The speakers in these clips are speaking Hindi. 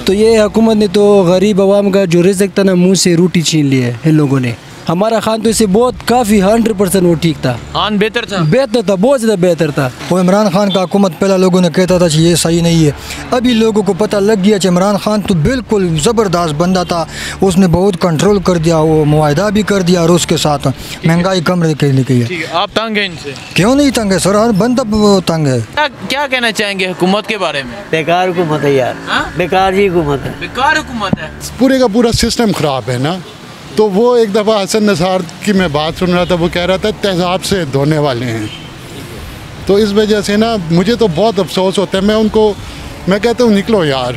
तो ये हुकूमत ने तो गरीब आवाम का जो रिज़्क़ था ना मुँह से रोटी छीन ली है इन लोगों ने। हमारा खान तो इसे बहुत काफ़ी 100% वो ठीक था, खान बेहतर था, बहुत ज़्यादा बेहतर था। वो इमरान खान का हुकूमत पहला लोगों ने कहता था कि ये सही नहीं है, अभी लोगों को पता लग गया कि इमरान खान तो बिल्कुल ज़बरदस्त बंदा था, उसने बहुत कंट्रोल कर दिया, वो मुआहदा भी कर दिया रूस के साथ, महंगाई कम के लिए। आप तंग हैं इनसे? क्यों नहीं तंग है सर, हर बंदा तंग है। क्या कहना चाहेंगे हुकूमत के बारे में? बेकार हुकूमत है यार, बेकार ही हुकूमत है, बेकार हुकूमत है। पूरे का पूरा सिस्टम ख़राब है ना। तो वो एक दफ़ा हसन नसार की मैं बात सुन रहा था, वो कह रहा था तेज़ाब से धोने वाले हैं। तो इस वजह से ना मुझे तो बहुत अफसोस होता है। मैं कहता हूँ निकलो यार,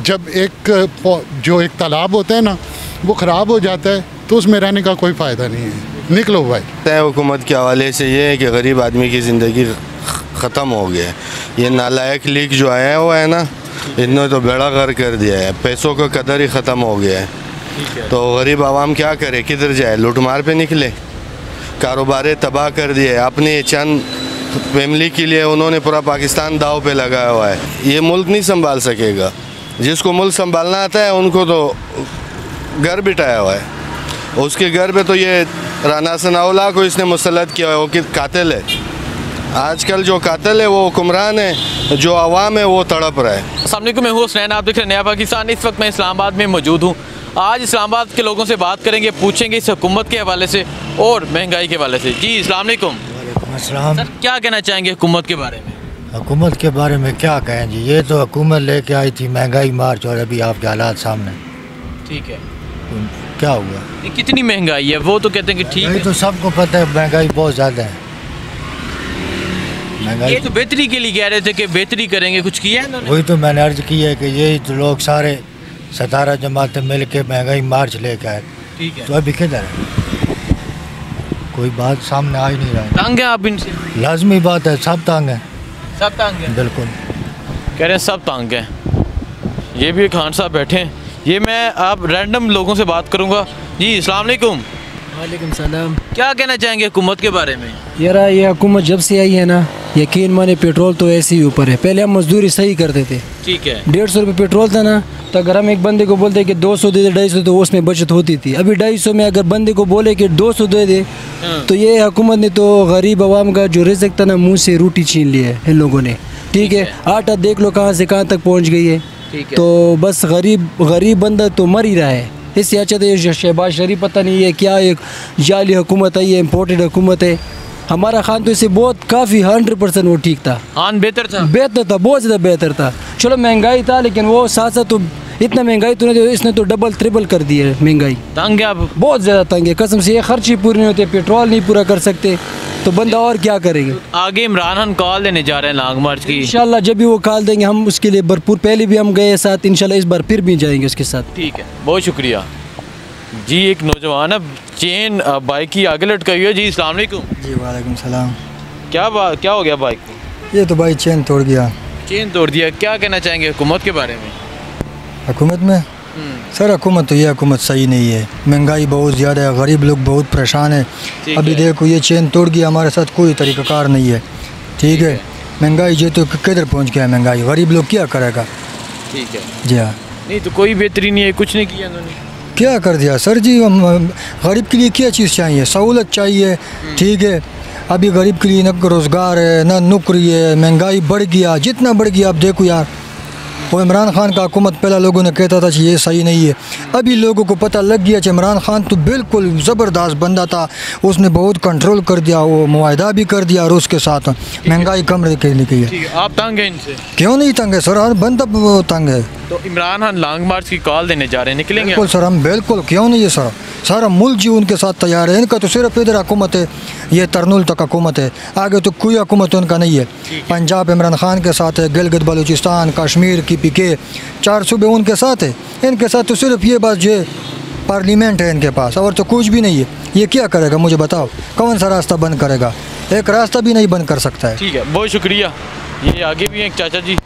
जब एक तालाब होता है ना वो ख़राब हो जाता है तो उसमें रहने का कोई फ़ायदा नहीं है, निकलो भाई। तय हुकूमत के हवाले से ये है कि गरीब आदमी की ज़िंदगी ख़त्म हो गया है। ये नालायक लीग जो आया हुआ है ना, इन्होंने तो बेड़ा गर्क कर दिया है, पैसों का कदर ही ख़त्म हो गया है। तो गरीब आवाम क्या करे, किधर जाए? लूटमार पे निकले, कारोबार तबाह कर दिए, अपने चंद फैमिली के लिए उन्होंने पूरा पाकिस्तान दाव पे लगाया हुआ है। ये मुल्क नहीं संभाल सकेगा। जिसको मुल्क संभालना आता है उनको तो घर बिठाया हुआ है, उसके घर पे तो ये राना सनाउल्लाह को इसने मुसल्लत किया है, वो कि कातिल है। आजकल जो कातिल है वो हुक्मरान है, जो आवाम है वो तड़प रहा है। अस्सलाम वालेकुम, मैं हूँ हुसनैन, आप देख रहे हैं नया पाकिस्तान। इस वक्त मैं इस्लामाबाद में मौजूद हूँ। आज इस्लामाबाद के लोगों से बात करेंगे, पूछेंगे इस हुकूमत के हवाले से और महंगाई के हवाले से। जी अस्सलाम वालेकुम। अस्सलाम। सर क्या कहना चाहेंगे हुकूमत के बारे में? हुकूमत के बारे में क्या कहें जी, ये तो हुकूमत लेके आई थी महंगाई मार्च, और अभी आपके हालात सामने। ठीक है, क्या हुआ? ये कितनी महंगाई है? वो तो कहते हैं कि ठीक है, तो सबको पता है महंगाई बहुत ज़्यादा है। ये तो बेहतरी के लिए कह रहे थे कि बेहतरी करेंगे, कुछ किया है इन्होंने? वही तो मैंने अर्ज की है कि यही तो लोग सारे 17 जमातें मिल के महंगाई मार्च लेके आए। ठीक है, तो अभी किधर है? कोई बात सामने आ ही नहीं रहा है। तंग है आप इनसे? लाजमी बात है, सब तंग है, सब तंग है, बिल्कुल कह रहे हैं सब तंग हैं। ये भी खान साहब बैठे हैं, ये मैं आप रैंडम लोगों से बात करूँगा। जी अस्सलाम वालेकुम। वालेकुम सलाम। क्या कहना चाहेंगे हुकूमत के बारे में? यार ये हुकूमत जब से आई है ना, यकीन माने पेट्रोल तो ऐसे ही ऊपर है। पहले हम मजदूरी सही करते थे, ठीक है, 150 रुपये पेट्रोल था ना, तो अगर हम एक बंदे को बोलते कि 200 दे दे, 250 तो उसमें बचत होती थी। अभी 250 में अगर बंदे को बोले कि 200 दे दे, तो ये हुकूमत ने तो गरीब आवाम का जो रिज़्क़ था ना मुँह से रोटी छीन ली है इन लोगों ने। ठीक है, आटा देख लो कहाँ से कहाँ तक पहुँच गई है। तो बस गरीब बंदा तो मर ही रहा है। इससे अच्छा तो ये शहबाज शरीफ पता नहीं है क्या, एक जाली हुकूमत है, ये इम्पोर्टेड हुकूमत है। हमारा खान तो इसे बहुत काफ़ी 100% वो ठीक था, खान बेहतर था, बहुत ज़्यादा बेहतर था। चलो महंगाई था, लेकिन वो साथ साथ तो इतना महंगाई तो नहीं, इसने तो डबल ट्रिपल कर दी है महंगाई। तंग है आप? बहुत ज़्यादा तंग है कसम से। ये खर्च ही पूरे नहीं होते, पेट्रोल नहीं पूरा कर सकते, तो बंदा और क्या करेंगे। आगे इमरान खान कॉल देने जा रहे हैं लॉन्ग मार्च की। इंशाल्लाह जब भी वो कॉल देंगे हम उसके लिए भरपूर, पहले भी हम गए साथ, इंशाल्लाह इस बार फिर भी जाएंगे उसके साथ। ठीक है, बहुत शुक्रिया जी। एक नौजवान है, चेन बाइक की आगे लटकाई हुई है। जी अस्सलाम वालेकुम। जी वालेकुम सलाम। क्या हो गया बाइक को? ये तो भाई चेन तोड़ गया। चेन तोड़ दिया। क्या कहना चाहेंगे हुकूमत के बारे में? हुकूमत में सर, हुकूमत तो ये हुकूमत सही नहीं है, महंगाई बहुत ज़्यादा है, गरीब लोग बहुत परेशान है। अभी देखो ये चेन तोड़ गया, हमारे साथ कोई तरीक़ाकार नहीं है। ठीक है, महंगाई जो तो किधर पहुंच गया महंगाई, गरीब लोग क्या करेगा। ठीक है जी हाँ। नहीं तो कोई बेहतरी नहीं है, कुछ नहीं किया उन्होंने। क्या कर दिया सर जी, हम गरीब के लिए क्या चीज़ चाहिए, सहूलत चाहिए। ठीक है, अभी गरीब के लिए न रोज़गार है न नौकरी है, महंगाई बढ़ गया, जितना बढ़ गया। अब देखो यार, वो इमरान खान का हुकूमत पहला लोगों ने कहता था कि ये सही नहीं है, अभी लोगों को पता लग गया कि इमरान खान तो बिल्कुल ज़बरदस्त बंदा था, उसने बहुत कंट्रोल कर दिया, वो मुआहदा भी कर दिया रूस के साथ, महंगाई कम के लिए। आप तंग हैं इनसे? क्यों नहीं तंग है सर, हर बंदा तंग है। तो इमरान खान लॉन्ग मार्च की कॉल देने जा रहे हैं, निकलेंगे? बिल्कुल सर, हम बिल्कुल, क्यों नहीं है सर, सारा मुल्क जी उनके साथ तैयार है। इनका तो सिर्फ इधर हुकूमत है, ये तरनुल तक हुकूमत है, आगे तो कोई हुकूमत उनका नहीं है। पंजाब इमरान खान के साथ है, गिलगित बलूचिस्तान, कश्मीर की पीके, 4 सूबे उनके साथ है। इनके साथ तो सिर्फ ये बात, ये पार्लियामेंट है इनके पास, और तो कुछ भी नहीं है। ये क्या करेगा मुझे बताओ, कौन सा रास्ता बंद करेगा? एक रास्ता भी नहीं बंद कर सकता है। ठीक है, बहुत शुक्रिया। ये आगे भी हैं चाचा जी।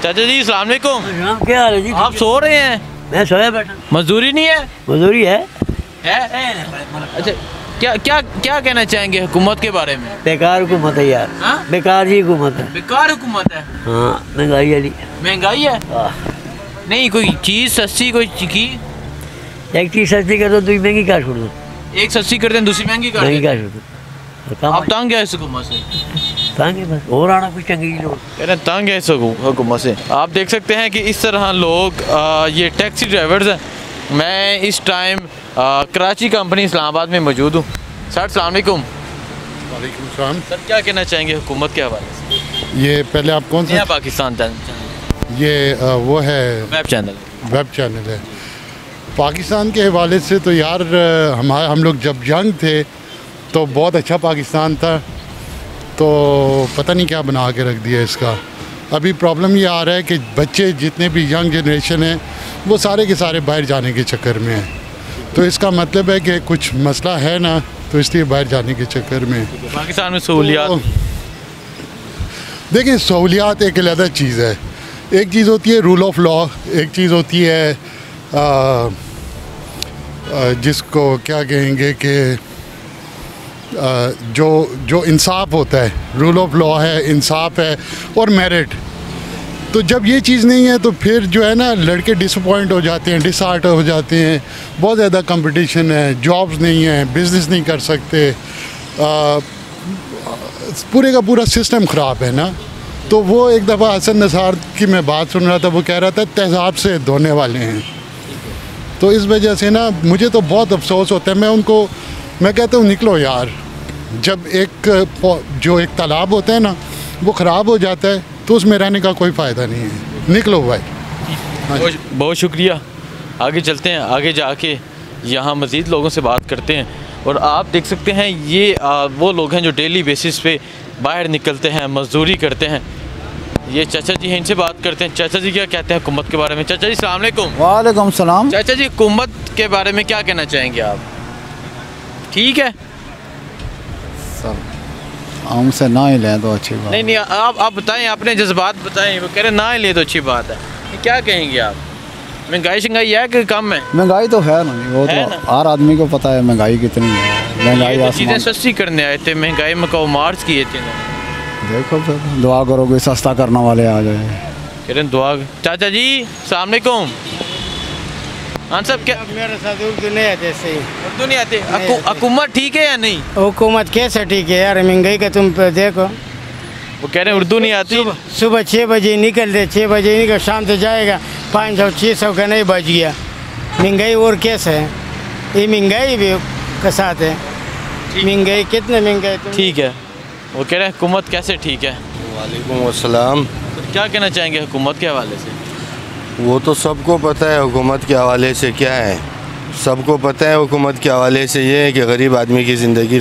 चाचा जी अस्सलाम वालेकुम। क्या हाल है जी? आप सो रहे हैं? मैं सोया बैठा। मजदूरी नहीं है? मजदूरी है। अच्छा, क्या कहना चाहेंगे हुकूमत के बारे में? बेकार हुकूमत है यार, बेकार ही हुकूमत है, बेकार हुकूमत है। हाँ, महंगाई वाली महंगाई है। नहीं कोई चीज़ सस्ती कोई की एक चीज़ सस्ती कर दो दूसरी महंगी क्या छोड़ दो, एक सस्ती कर दें दूसरी महंगी कर महंगी दें। क्या छोड़ दो, आप तंग है इस हुकूमत से? ताकि बस और आना कुछ चंगी लोग। कह रहे हैं तंग है इस हुकूमत से। आप देख सकते हैं कि इस तरह लोग ये टैक्सी ड्राइवर्स हैं। मैं इस टाइम कराची कंपनी इस्लामाबाद में मौजूद हूँ। सर अस्सलाम वालेकुम। वालेकुम सलाम। सर क्या कहना चाहेंगे हुकूमत के हवाले से? ये पहले आप कौन नया सा पाकिस्तान चैनल, ये वो है वेब चैनल। वेब चैनल है। पाकिस्तान के हवाले से तो यार हम लोग जब यंग थे तो बहुत अच्छा पाकिस्तान था, तो पता नहीं क्या बना के रख दिया इसका। अभी प्रॉब्लम ये आ रहा है कि बच्चे जितने भी यंग जनरेशन हैं वो सारे के सारे बाहर जाने के चक्कर में हैं। तो इसका मतलब है कि कुछ मसला है ना, तो इसलिए बाहर जाने के चक्कर में। पाकिस्तान में सहूलियात तो देखिए, सहूलियात एक अलग चीज़ है। एक चीज़ होती है रूल ऑफ लॉ, एक चीज़ होती है जिसको क्या कहेंगे कि जो इंसाफ होता है। रूल ऑफ लॉ है, इंसाफ है और मेरिट। तो जब ये चीज़ नहीं है तो फिर जो है ना लड़के डिसअपॉइंट हो जाते हैं, डिसहार्ट हो जाते हैं। बहुत ज़्यादा कंपटीशन है, जॉब्स नहीं है, बिज़नेस नहीं कर सकते, पूरे का पूरा सिस्टम ख़राब है ना। तो वो एक दफ़ा हसन नसार की मैं बात सुन रहा था, वो कह रहा था तेज़ाब से धोने वाले हैं। तो इस वजह से ना मुझे तो बहुत अफसोस होता है। मैं कहता हूँ निकलो यार। जब जो एक तालाब होता है ना वो ख़राब हो जाता है तो उसमें रहने का कोई फ़ायदा नहीं है। निकलो भाई। बहुत शुक्रिया। आगे चलते हैं, आगे जाके यहाँ मज़ीद लोगों से बात करते हैं। और आप देख सकते हैं ये वो लोग हैं जो डेली बेसिस पे बाहर निकलते हैं, मजदूरी करते हैं। ये चाचा जी हैं, इनसे बात करते हैं। चाचा जी क्या कहते हैं हुकूमत के बारे में? चाचा जी अस्सलाम वालेकुम। वालेकुम सलाम। चाचा जी हुकूमत के बारे में क्या कहना चाहेंगे आप? ठीक है? सर हमसे ना ही लें तो अच्छी बात। नहीं आप बताएं, अपने जज्बात बताएं। वो कह रहे ना ही ले तो अच्छी बात है, क्या कहेंगे आप? महंगाई शंगाई है कि कम है? महंगाई तो है ना, वो है तो ना? हर आदमी को पता है महंगाई कितनी है। महंगाई ये तो चीज़ें आसमान। सस्ती करने आए थे, महंगाई में को मार्च किए थे इन्होंने। देखो फिर दुआ करो कोई सस्ता करने वाले आ जाए। कह रहे हैं दुआ। चाचा जी अस्सलाम वालेकुम। हाँ साहब क्या मेरे साथ उर्दू नहीं आते सही। उर्दू नहीं आते? हुकूमत ठीक है या नहीं? हुकूमत कैसे ठीक है यार, महंगाई का तुम देखो। वो कह रहे हैं उर्दू नहीं आती। सुबह 6 बजे निकलते, 6 बजे निकल शाम से जाएगा 500-600 का नहीं बच गया। महंगाई और कैसे है? ये महंगाई भी के साथ है। महंगाई कितने महंगाई ठीक है। वो कह रहे हैं हुकूमत कैसे ठीक है? वालेकुम अस्सलाम। क्या कहना चाहेंगे हुकूमत के हवाले से? वो तो सबको पता है हुकूमत के हवाले से क्या है। सबको पता है हुकूमत के हवाले से ये है कि गरीब आदमी की ज़िंदगी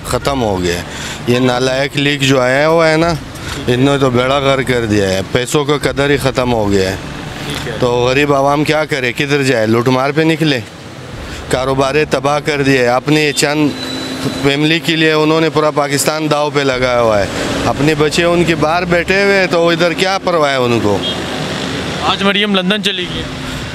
ख़त्म हो गया है। ये नालायक लीग जो आया हुआ है ना, इन्होंने तो बेड़ा गर्क कर दिया है। पैसों का कदर ही ख़त्म हो गया है। तो गरीब आवाम क्या करे, किधर जाए? लूटमार पे निकले। कारोबार तबाह कर दिए। अपने चंद फैमिली के लिए उन्होंने पूरा पाकिस्तान दाव पे लगाया हुआ है। अपने बच्चे उनके बाहर बैठे हुए हैं तो इधर क्या परवाह है उनको। आज मरियम लंदन चली गई,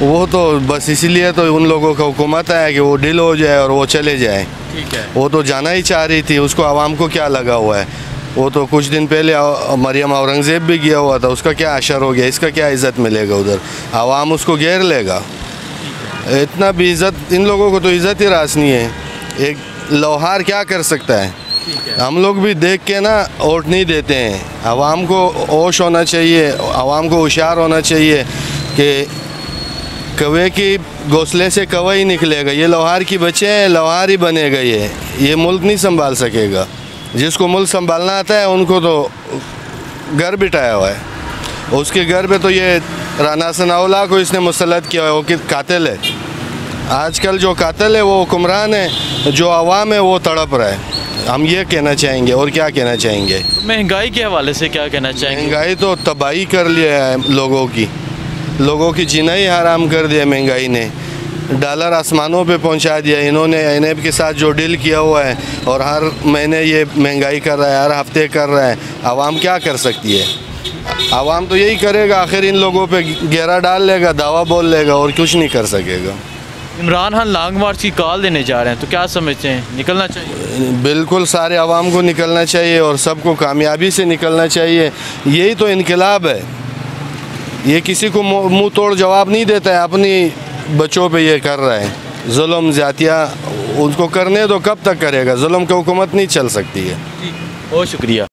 वो तो बस इसीलिए तो उन लोगों का हुकूमत है कि वो डील हो जाए और वो चले जाए। ठीक है। वो तो जाना ही चाह रही थी, उसको आवाम को क्या लगा हुआ है। वो तो कुछ दिन पहले मरियम औरंगज़ेब भी गया हुआ था, उसका क्या असर हो गया, इसका क्या इज़्ज़त मिलेगा उधर? आवाम उसको घेर लेगा। इतना भी इज़्ज़त इन लोगों को तो इज़्ज़त ही रास नहीं है। एक लोहार क्या कर सकता है? हम लोग भी देख के ना वोट नहीं देते हैं। आवाम को होश होना चाहिए, आवाम को होशियार होना चाहिए कि कौवे की घोंसले से कौवा ही निकलेगा। ये लोहार की बच्चे हैं, लोहार ही बनेगा। ये मुल्क नहीं संभाल सकेगा। जिसको मुल्क संभालना आता है उनको तो घर बिठाया हुआ है। उसके घर पे तो ये राना सनाउल्लाह को इसने मुसल्लत किया है, वो कि कातिल है। आजकल जो कातिल है वो हुक्मरान है, जो आवाम है वो तड़प रहा है। हम ये कहना चाहेंगे। और क्या कहना चाहेंगे? महंगाई के हवाले से क्या कहना चाहेंगे? महंगाई तो तबाही कर लिया है लोगों की जीना ही हराम कर दिया महंगाई ने। डॉलर आसमानों पे पहुंचा दिया इन्होंने। IMF के साथ जो डील किया हुआ है और हर महीने ये महंगाई कर रहा है, हर हफ्ते कर रहा है। आवाम क्या कर सकती है? आवाम तो यही करेगा, आखिर इन लोगों पे घेरा डाल लेगा, दावा बोल लेगा और कुछ नहीं कर सकेगा। इमरान खान लॉन्ग मार्च की कॉल देने जा रहे हैं, तो क्या समझते हैं, निकलना चाहिए? बिल्कुल सारे आवाम को निकलना चाहिए और सबको कामयाबी से निकलना चाहिए। यही तो इनकलाब है। ये किसी को मुंह तोड़ जवाब नहीं देता है, अपनी बच्चों पे ये कर रहा है जुल्म ज़्यादतियाँ। उनको करने दो, कब तक करेगा जुल्म की हुकूमत नहीं चल सकती है। बहुत शुक्रिया।